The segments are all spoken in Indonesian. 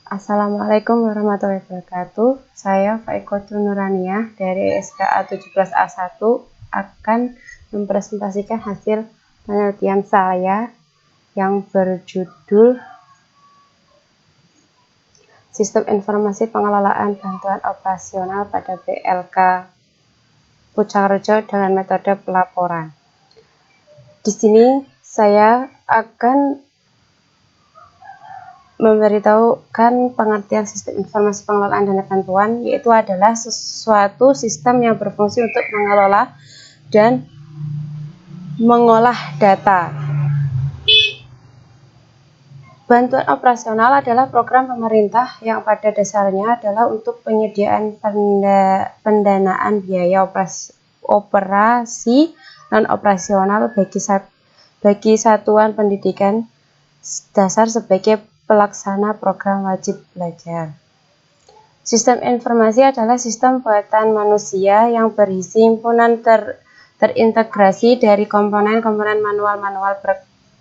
Assalamualaikum warahmatullahi wabarakatuh. Saya Faikotul Nuraniah dari SKA 17A1 akan mempresentasikan hasil penelitian saya yang berjudul Sistem Informasi Pengelolaan Bantuan Operasional pada PLK Pucangrejo dengan metode pelaporan. Di sini saya akan memberitahukan pengertian sistem informasi pengelolaan dana bantuan, yaitu adalah sesuatu sistem yang berfungsi untuk mengelola dan mengolah data. Bantuan operasional adalah program pemerintah yang pada dasarnya adalah untuk penyediaan pendanaan biaya operasi non-operasional bagi satuan pendidikan dasar sebagai pelaksana program wajib belajar. Sistem informasi adalah sistem buatan manusia yang berisi himpunan terintegrasi dari komponen-komponen manual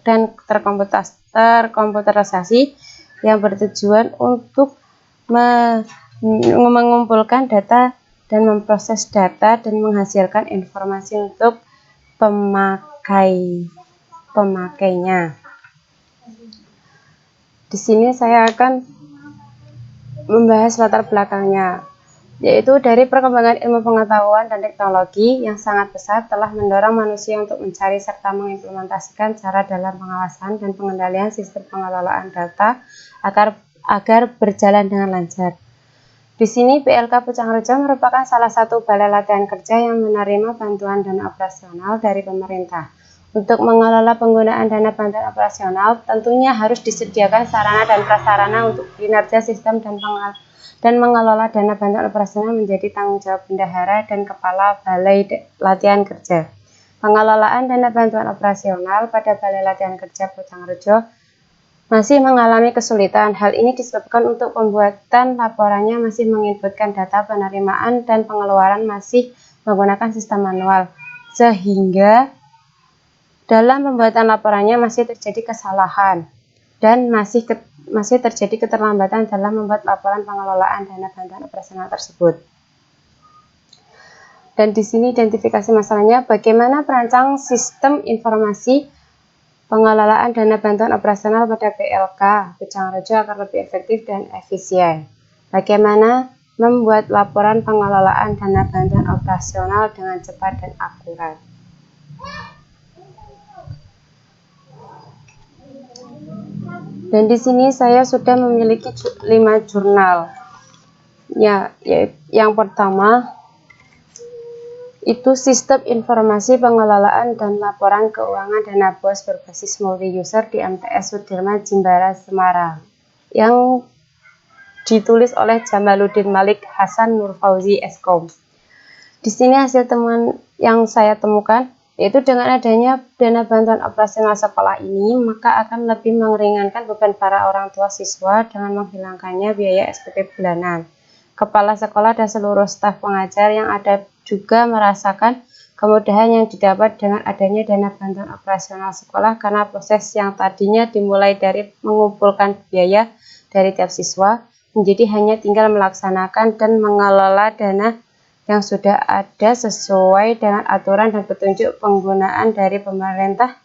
dan terkomputerisasi yang bertujuan untuk mengumpulkan data dan memproses data dan menghasilkan informasi untuk pemakainya. Di sini saya akan membahas latar belakangnya, yaitu dari perkembangan ilmu pengetahuan dan teknologi yang sangat pesat telah mendorong manusia untuk mencari serta mengimplementasikan cara dalam pengawasan dan pengendalian sistem pengelolaan data agar berjalan dengan lancar. Di sini PLK Pucangrejo merupakan salah satu balai latihan kerja yang menerima bantuan dana operasional dari pemerintah. Untuk mengelola penggunaan dana bantuan operasional, tentunya harus disediakan sarana dan prasarana untuk kinerja sistem dan mengelola dana bantuan operasional menjadi tanggung jawab bendahara dan kepala balai latihan kerja. Pengelolaan dana bantuan operasional pada balai latihan kerja Pucangrejo masih mengalami kesulitan. Hal ini disebabkan untuk pembuatan laporannya masih menginputkan data penerimaan dan pengeluaran masih menggunakan sistem manual, sehingga dalam pembuatan laporannya masih terjadi kesalahan dan masih terjadi keterlambatan dalam membuat laporan pengelolaan dana bantuan operasional tersebut. Dan di sini identifikasi masalahnya, bagaimana perancang sistem informasi pengelolaan dana bantuan operasional pada PLK Pucangrejo agar lebih efektif dan efisien. Bagaimana membuat laporan pengelolaan dana bantuan operasional dengan cepat dan akurat. Dan di sini saya sudah memiliki 5 jurnal. Yang pertama itu Sistem Informasi Pengelolaan dan Laporan Keuangan Dana BOS berbasis multi-user di MTS Sudirman Jimbaran Semarang, yang ditulis oleh Jamaluddin Malik Hasan Nur Fauzi Eskom. Di sini hasil temuan yang saya temukan, yaitu dengan adanya dana bantuan operasional sekolah ini, maka akan lebih meringankan beban para orang tua siswa dengan menghilangkannya biaya SPP bulanan. Kepala sekolah dan seluruh staf pengajar yang ada juga merasakan kemudahan yang didapat dengan adanya dana bantuan operasional sekolah, karena proses yang tadinya dimulai dari mengumpulkan biaya dari tiap siswa menjadi hanya tinggal melaksanakan dan mengelola dana yang sudah ada sesuai dengan aturan dan petunjuk penggunaan dari pemerintah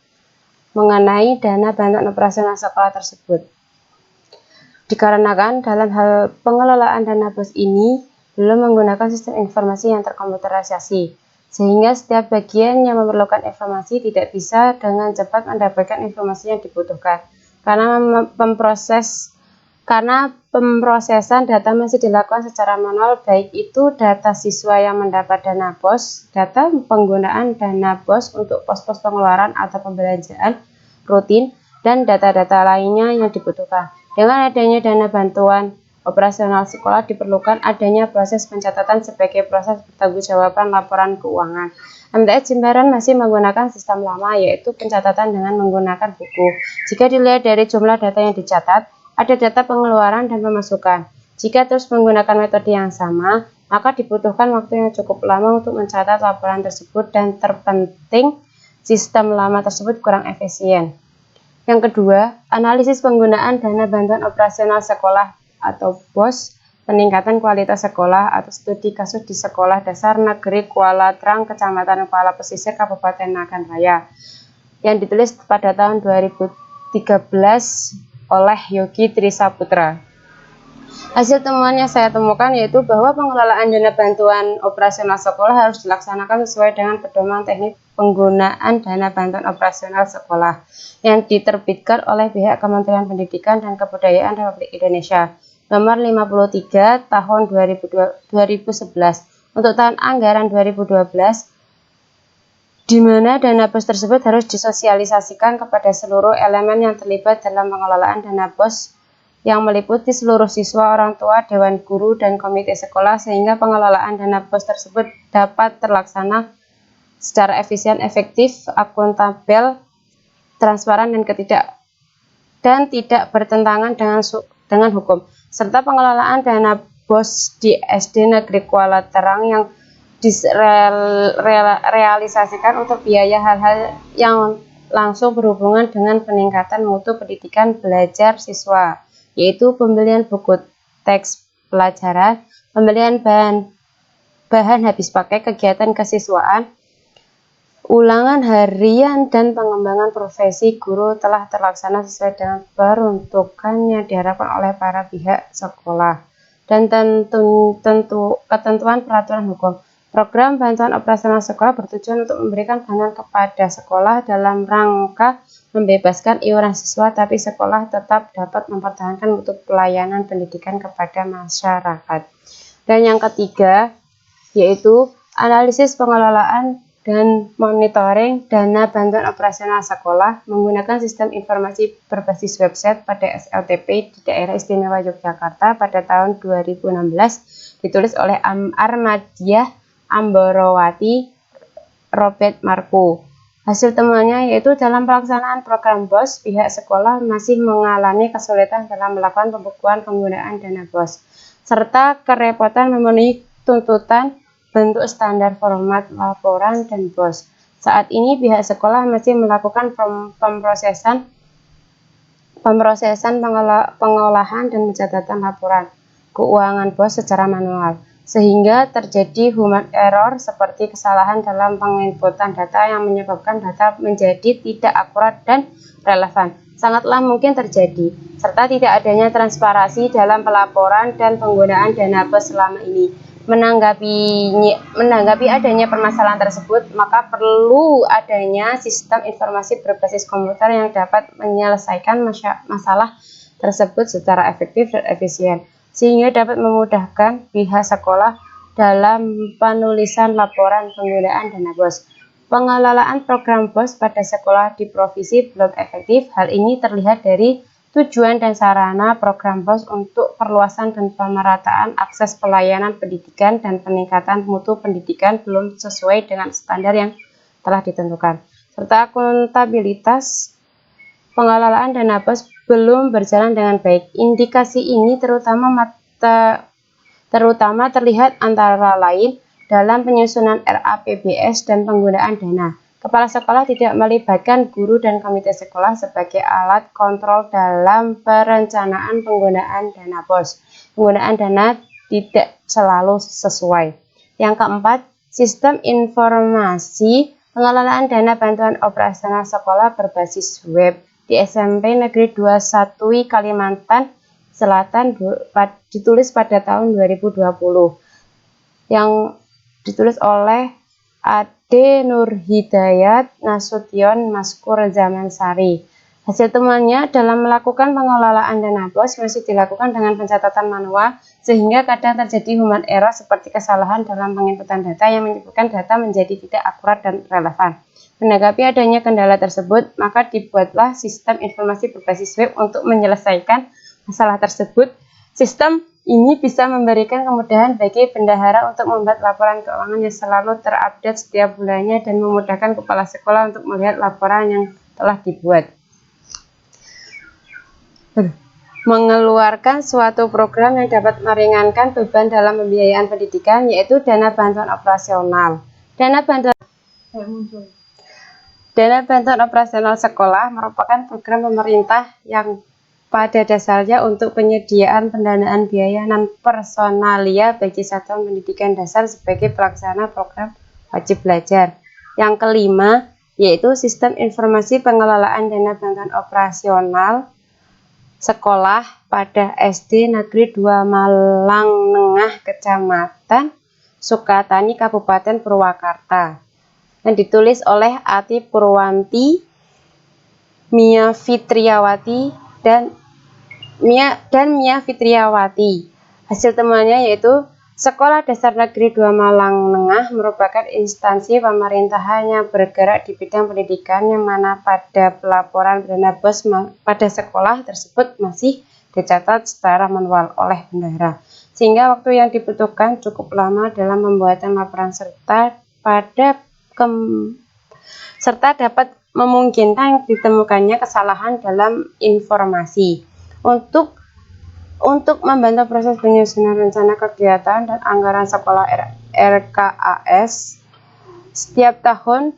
mengenai dana bantuan operasional sekolah tersebut. Dikarenakan dalam hal pengelolaan dana BOS ini belum menggunakan sistem informasi yang terkomputerisasi, sehingga setiap bagian yang memerlukan informasi tidak bisa dengan cepat mendapatkan informasi yang dibutuhkan. Karena pemrosesan data masih dilakukan secara manual, baik itu data siswa yang mendapat dana BOS, data penggunaan dana BOS untuk pos-pos pengeluaran atau pembelanjaan rutin, dan data-data lainnya yang dibutuhkan. Dengan adanya dana bantuan operasional sekolah, diperlukan adanya proses pencatatan sebagai proses pertanggungjawaban laporan keuangan. MTS Jimbaran masih menggunakan sistem lama, yaitu pencatatan dengan menggunakan buku. Jika dilihat dari jumlah data yang dicatat, ada data pengeluaran dan pemasukan. Jika terus menggunakan metode yang sama, maka dibutuhkan waktu yang cukup lama untuk mencatat laporan tersebut, dan terpenting sistem lama tersebut kurang efisien. Yang kedua, analisis penggunaan dana bantuan operasional sekolah atau BOS, peningkatan kualitas sekolah atau studi kasus di Sekolah Dasar Negeri Kuala Trang, Kecamatan Kuala Pesisir, Kabupaten Nagan Raya, yang ditulis pada tahun 2013 oleh Yogi Trisaputra. Hasil temuan yang saya temukan yaitu bahwa pengelolaan dana bantuan operasional sekolah harus dilaksanakan sesuai dengan pedoman teknik penggunaan dana bantuan operasional sekolah yang diterbitkan oleh pihak Kementerian Pendidikan dan Kebudayaan Republik Indonesia nomor 53 tahun 2011 untuk tahun anggaran 2012, di mana dana BOS tersebut harus disosialisasikan kepada seluruh elemen yang terlibat dalam pengelolaan dana BOS yang meliputi seluruh siswa, orang tua, dewan guru, dan komite sekolah, sehingga pengelolaan dana BOS tersebut dapat terlaksana secara efisien, efektif, akuntabel, transparan, dan tidak bertentangan dengan hukum, serta pengelolaan dana BOS di SD Negeri Kuala Trang yang direalisasikan untuk biaya hal-hal yang langsung berhubungan dengan peningkatan mutu pendidikan belajar siswa, yaitu pembelian buku teks pelajaran, pembelian bahan habis pakai, kegiatan kesiswaan, ulangan harian, dan pengembangan profesi guru telah terlaksana sesuai dengan peruntukannya diharapkan oleh para pihak sekolah dan ketentuan peraturan hukum. Program bantuan operasional sekolah bertujuan untuk memberikan bantuan kepada sekolah dalam rangka membebaskan iuran siswa, tapi sekolah tetap dapat mempertahankan mutu pelayanan pendidikan kepada masyarakat. Dan yang ketiga, yaitu analisis pengelolaan dan monitoring dana bantuan operasional sekolah menggunakan sistem informasi berbasis website pada SLTP di Daerah Istimewa Yogyakarta pada tahun 2016, ditulis oleh Armadiah Amborowati Robert Marco. Hasil temuannya yaitu dalam pelaksanaan program BOS, pihak sekolah masih mengalami kesulitan dalam melakukan pembukuan penggunaan dana BOS, serta kerepotan memenuhi tuntutan bentuk standar format laporan dan BOS. Saat ini pihak sekolah masih melakukan pemrosesan pengolahan dan pencatatan laporan keuangan BOS secara manual, sehingga terjadi human error seperti kesalahan dalam penginputan data yang menyebabkan data menjadi tidak akurat dan relevan. Sangatlah mungkin terjadi, serta tidak adanya transparansi dalam pelaporan dan penggunaan dana BOS selama ini. Menanggapi adanya permasalahan tersebut, maka perlu adanya sistem informasi berbasis komputer yang dapat menyelesaikan masalah tersebut secara efektif dan efisien, sehingga dapat memudahkan pihak sekolah dalam penulisan laporan penggunaan dana BOS. Pengelolaan program BOS pada sekolah di provinsi belum efektif. Hal ini terlihat dari tujuan dan sarana program BOS untuk perluasan dan pemerataan akses pelayanan pendidikan dan peningkatan mutu pendidikan belum sesuai dengan standar yang telah ditentukan, serta akuntabilitas pengelolaan dana BOS belum berjalan dengan baik. Indikasi ini terutama terlihat antara lain dalam penyusunan RAPBS dan penggunaan dana. Kepala sekolah tidak melibatkan guru dan komite sekolah sebagai alat kontrol dalam perencanaan penggunaan dana BOS. Penggunaan dana tidak selalu sesuai. Yang keempat, sistem informasi pengelolaan dana bantuan operasional sekolah berbasis web di SMP Negeri 21 Kalimantan Selatan ditulis pada tahun 2020, yang ditulis oleh Ade Nurhidayat Nasution Maskur Zaman Sari. Hasil temuannya dalam melakukan pengelolaan dana BOS masih dilakukan dengan pencatatan manual, sehingga kadang terjadi human error seperti kesalahan dalam penginputan data yang menyebabkan data menjadi tidak akurat dan relevan. Menanggapi adanya kendala tersebut, maka dibuatlah sistem informasi berbasis web untuk menyelesaikan masalah tersebut. Sistem ini bisa memberikan kemudahan bagi bendahara untuk membuat laporan keuangan yang selalu terupdate setiap bulannya dan memudahkan kepala sekolah untuk melihat laporan yang telah dibuat. Mengeluarkan suatu program yang dapat meringankan beban dalam pembiayaan pendidikan, yaitu dana bantuan operasional. Dana bantuan operasional sekolah merupakan program pemerintah yang pada dasarnya untuk penyediaan pendanaan biaya non-personalia bagi satuan pendidikan dasar sebagai pelaksana program wajib belajar. Yang kelima, yaitu sistem informasi pengelolaan dana bantuan operasional sekolah pada SD Negeri 2 Malang Nengah, Kecamatan Sukatani, Kabupaten Purwakarta, yang ditulis oleh Ati Purwanti, Mia Fitriawati dan Mia Fitriawati. Hasil temuannya yaitu Sekolah Dasar Negeri 2 Malang Nengah merupakan instansi pemerintahan yang bergerak di bidang pendidikan yang mana pada pelaporan dana BOS pada sekolah tersebut masih dicatat secara manual oleh bendahara, sehingga waktu yang dibutuhkan cukup lama dalam pembuatan laporan serta dapat memungkinkan ditemukannya kesalahan dalam informasi. Untuk membantu proses penyusunan rencana kegiatan dan anggaran sekolah RKAS setiap tahun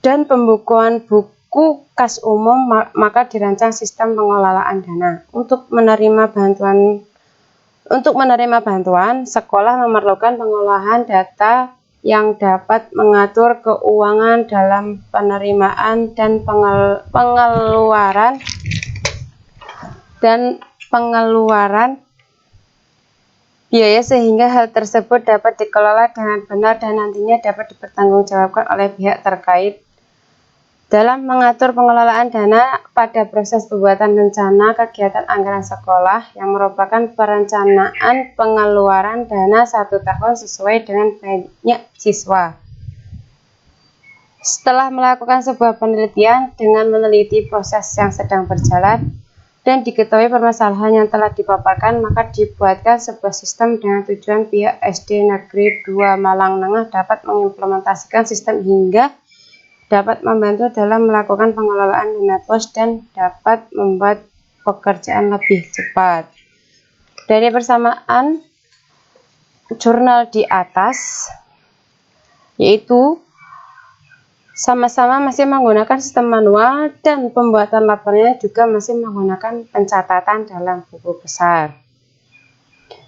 dan pembukuan buku kas umum, maka dirancang sistem pengelolaan dana. Untuk menerima bantuan, sekolah memerlukan pengolahan data yang dapat mengatur keuangan dalam penerimaan dan pengeluaran biaya sehingga hal tersebut dapat dikelola dengan benar dan nantinya dapat dipertanggungjawabkan oleh pihak terkait. Dalam mengatur pengelolaan dana pada proses pembuatan rencana kegiatan anggaran sekolah yang merupakan perencanaan pengeluaran dana 1 tahun sesuai dengan banyak siswa. Setelah melakukan sebuah penelitian dengan meneliti proses yang sedang berjalan dan diketahui permasalahan yang telah dipaparkan, maka dibuatkan sebuah sistem dengan tujuan pihak SD Negeri 2 Malang Nengah dapat mengimplementasikan sistem hingga dapat membantu dalam melakukan pengelolaan dana BOS dan dapat membuat pekerjaan lebih cepat. Dari persamaan jurnal di atas, yaitu sama-sama masih menggunakan sistem manual dan pembuatan laporannya juga masih menggunakan pencatatan dalam buku besar.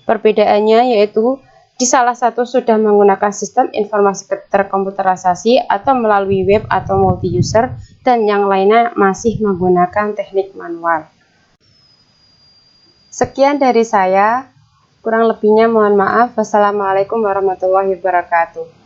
Perbedaannya yaitu di salah satu sudah menggunakan sistem informasi terkomputerisasi atau melalui web atau multi-user, dan yang lainnya masih menggunakan teknik manual. Sekian dari saya, kurang lebihnya mohon maaf. Wassalamualaikum warahmatullahi wabarakatuh.